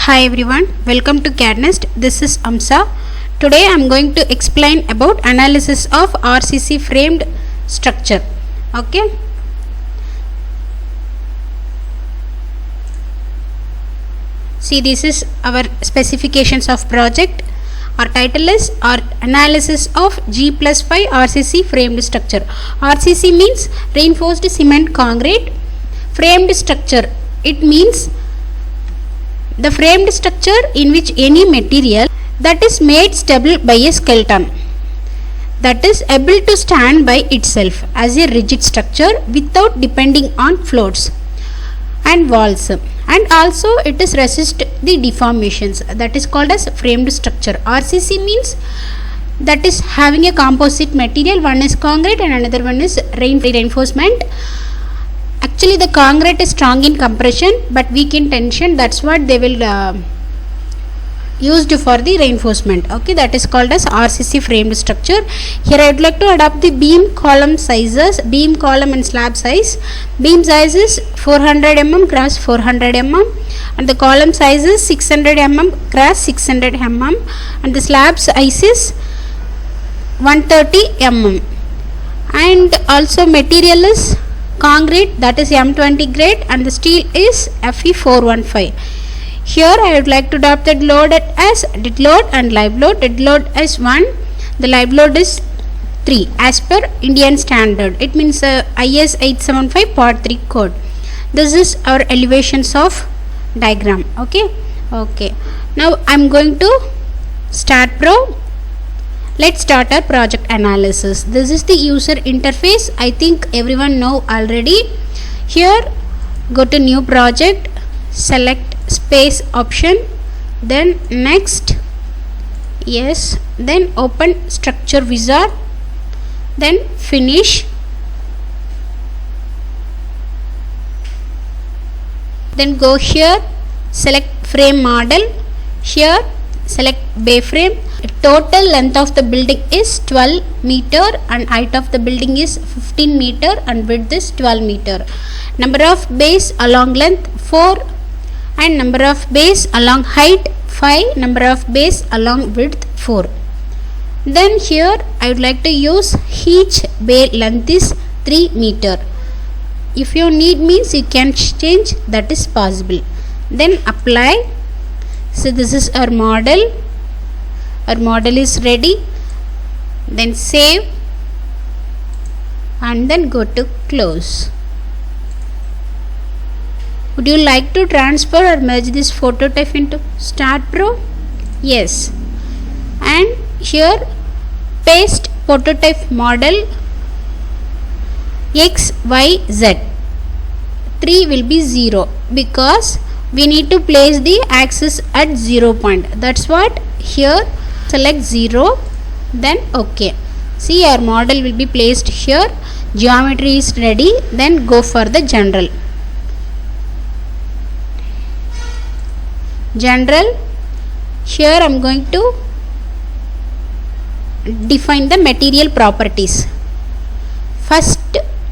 Hi everyone, welcome to CADNest. This is Amsa. Today I am going to explain about analysis of RCC framed structure. Okay. See, this is our specifications of project. Our title is Analysis of G+5 RCC framed structure. RCC means reinforced cement concrete. Framed structure, it means the framed structure in which any material that is made stable by a skeleton, that is able to stand by itself as a rigid structure without depending on floors and walls, and also it is resist the deformations, that is called as framed structure. RCC means that is having a composite material, one is concrete and another one is reinforcement. Actually the concrete is strong in compression but weak in tension, that's what they will used for the reinforcement. Okay, that is called as RCC framed structure. Here I would like to adopt the beam column sizes, beam column and slab size. Beam size is 400 mm cross 400 mm and the column size is 600 mm cross 600 mm and the slab size is 130 mm, and also material is concrete, that is M20 grade, and the steel is Fe415. Here I would like to adopt the load as dead load and live load. Dead load is 1, the live load is 3 as per Indian standard. It means IS 875 part 3 code. This is our elevations of diagram. Okay. Now I am going to start Pro. Let's start our project analysis. This is the user interface. I think everyone know already. Here go to new project, select space option, then next, yes, then open structure wizard, then finish, then go here, select frame model, here select bay frame. Total length of the building is 12 meter and height of the building is 15 meter and width is 12 meter. Number of bays along length 4 and number of bays along height 5, number of bays along width 4. Then here I would like to use each bay length is 3 meter. If you need means you can change, that is possible. Then apply. So this is our model. Our model is ready. Then save and then go to close. Would you like to transfer or merge this phototype into Start Pro? Yes. And here paste prototype model X, Y, Z. 3 will be 0 because we need to place the axis at 0 point. That's what here. Select 0, then OK. See, our model will be placed here. Geometry is ready. Then go for the general. Here I am going to define the material properties. First,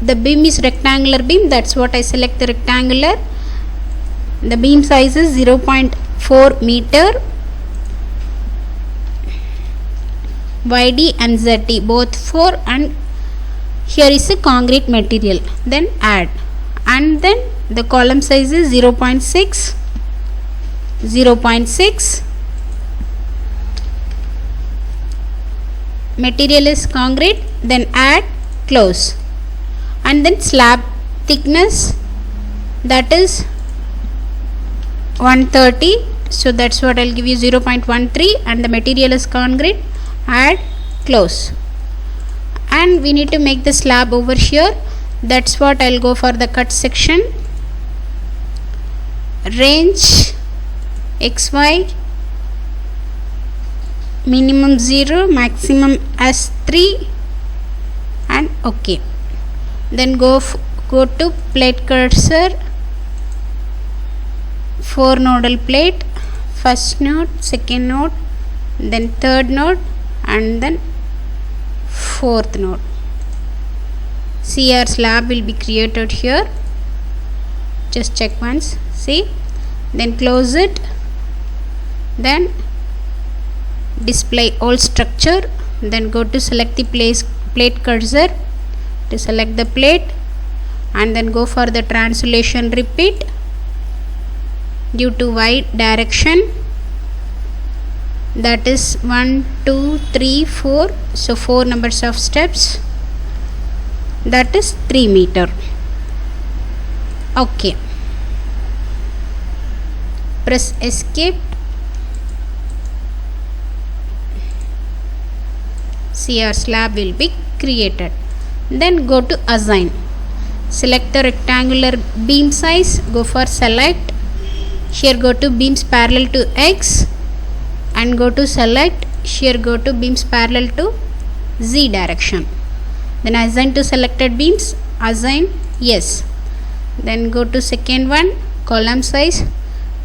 the beam is rectangular beam. That's what I select the rectangular. The beam size is 0.4 meter. YD and ZD both 4, and here is a concrete material. Then add, and then the column size is 0.6, material is concrete. Then add, close, and then slab thickness, that is 130. So that's what I'll give you 0.13, and the material is concrete. Add, close, and we need to make the slab over here. That's what I'll go for the cut section. Range XY, minimum 0, maximum as 3, and OK. Then go to plate cursor, 4 nodal plate, first node, second node, then third node, and then fourth node. See, our slab will be created here. Just check once. See, then close it then display all structure, then go to select the plate cursor to select the plate, and then go for the translation repeat due to y direction, that is 1 2 3 4, so 4 numbers of steps, that is 3 meter. Okay, press escape. See, our slab will be created. Then go to assign, select the rectangular beam size, go for select, here go to beams parallel to x, and go to select, here go to beams parallel to z direction, then assign to selected beams, assign yes. Then go to second one, column size,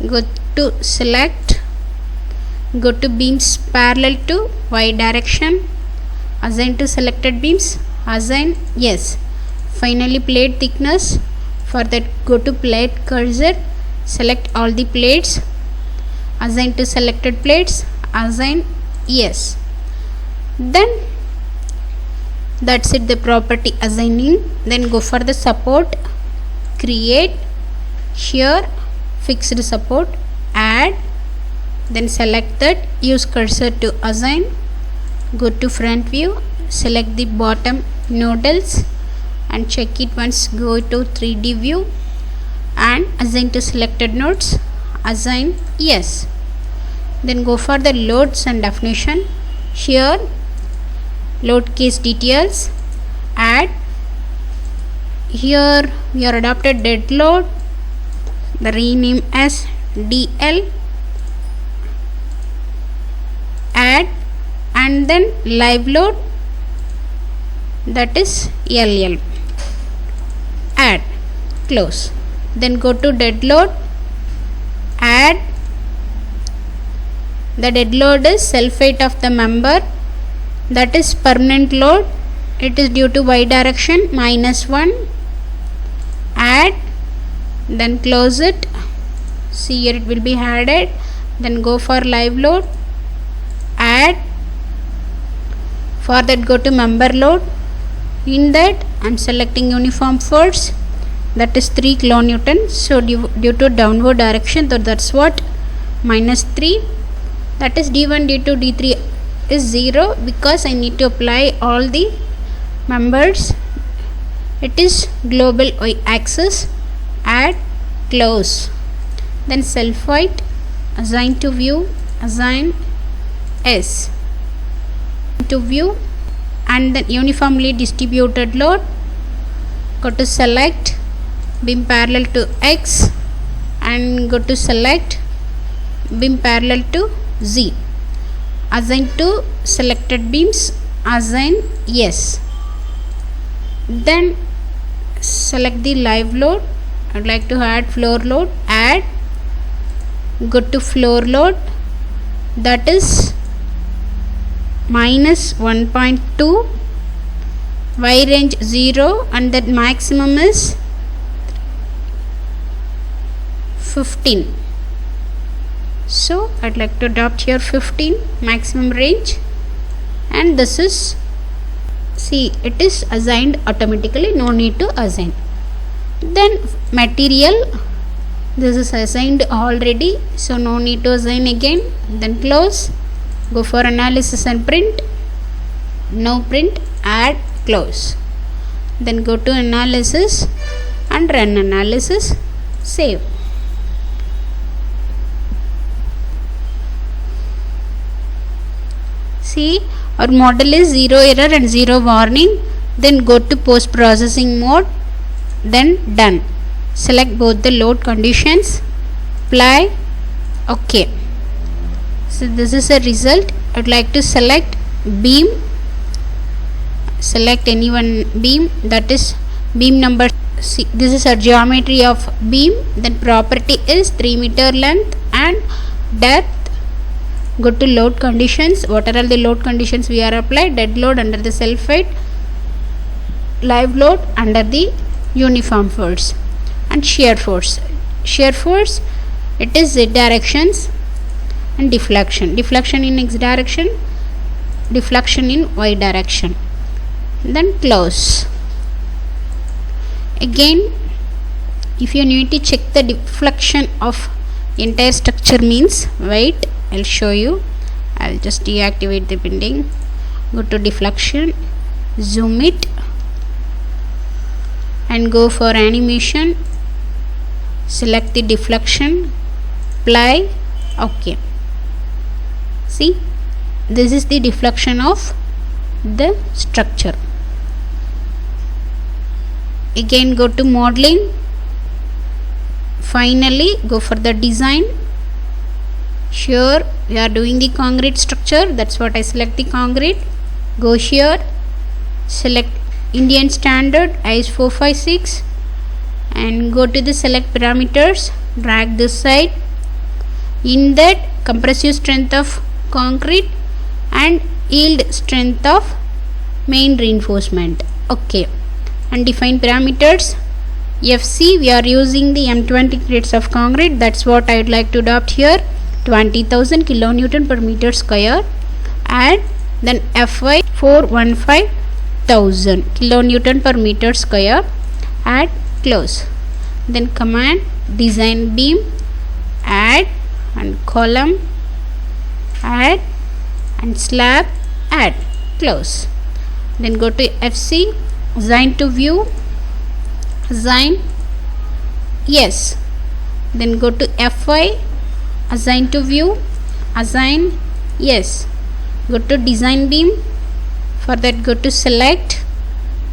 go to select, go to beams parallel to y direction, assign to selected beams, assign yes. Finally, plate thickness, for that go to plate cursor, select all the plates, assign to selected plates, assign yes. Then that's it, the property assigning. Then go for the support, create, here fixed support, add, then select that, use cursor to assign, go to front view, select the bottom noodles and check it once, go to 3D view and assign to selected nodes, assign yes. Then go for the loads and definition, here load case details, add, here we are adopted dead load, the rename as DL, add, and then live load, that is LL, add, close. Then go to dead load, add, the dead load is self weight of the member, that is permanent load, it is due to y direction -1, add, then close it. See, here it will be added. Then go for live load, add, for that go to member load, in that I am selecting uniform force, that is 3 kilonewton, so due to downward direction, so that's what, -3, that is d1 d2 d3 is 0 because I need to apply all the members, it is global y axis, add, close. Then self weight, assign to view, assign S to view, and then uniformly distributed load, go to select beam parallel to X and go to select beam parallel to Z, assign to selected beams, assign yes. Then select the live load, I would like to add floor load, add, go to floor load, that is -1.2, y range 0 and that maximum is 15, so I'd like to adopt here 15 maximum range, and this is, see, it is assigned automatically, no need to assign. Then material, this is assigned already, so no need to assign again. Then close, go for analysis and print, no print, add, close. Then go to analysis and run analysis, save. See, our model is 0 error and 0 warning. Then go to post processing mode, then done. Select both the load conditions, apply, OK. So this is a result. I would like to select beam, select any one beam, that is beam number. See, this is a geometry of beam, then property is 3 meter length and depth. Go to load conditions, what are all the load conditions we are applied, dead load under the self weight, live load under the uniform force, and shear force. Shear force, it is z directions and deflection. Deflection in x direction, deflection in y direction. Then close. Again, if you need to check the deflection of entire structure means, wait, I'll show you. I'll just deactivate the bending. Go to deflection, zoom it, and go for animation. Select the deflection, apply, OK. See, this is the deflection of the structure. Again, go to modeling. Finally, go for the design. Here we are doing the concrete structure. That's what I select the concrete. Go here, select Indian standard IS 456 and go to the select parameters. Drag this side. In that, compressive strength of concrete and yield strength of main reinforcement. OK. And define parameters. FC, we are using the M20 grades of concrete. That's what I would like to adopt here. 20,000 kilonewton per meter square. And then FY 415,000 kilonewton per meter square. Add, close. Then command design beam, add, and column, add, and slab, add, close. Then go to FC, assign to view, assign, yes. Then go to FY, assign to view, assign, yes. Go to design beam. For that, go to select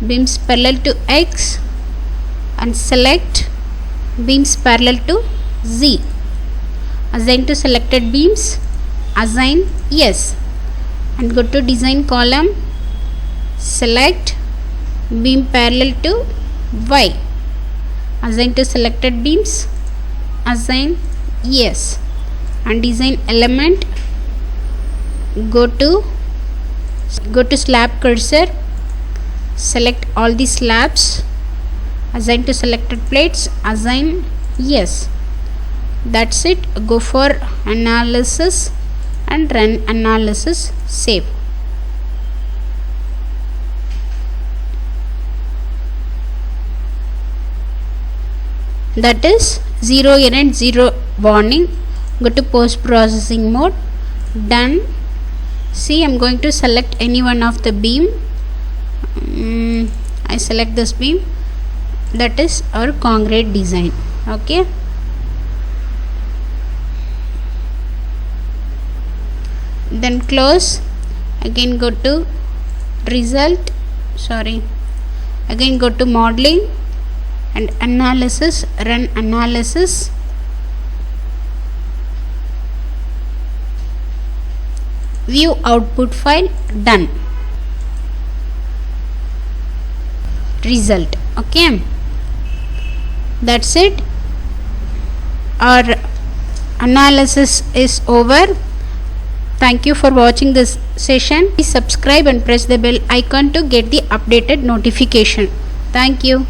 beams parallel to X and select beams parallel to Z. Assign to selected beams, assign, yes. And go to design column, select beam parallel to Y. Assign to selected beams, assign, yes. And design element, go to slab cursor, select all the slabs, assign to selected plates, assign, yes. That's it. Go for analysis and run analysis, save. That is 0 error, 0 warning. Go to post processing mode, done. See, I'm going to select any one of the beam. I select this beam. That is our concrete design. Okay. Then close. Again go to result. Again go to modeling and analysis. Run analysis. View output file, done. Result. Okay. That's it. Our analysis is over. Thank you for watching this session. Please subscribe and press the bell icon to get the updated notification. Thank you.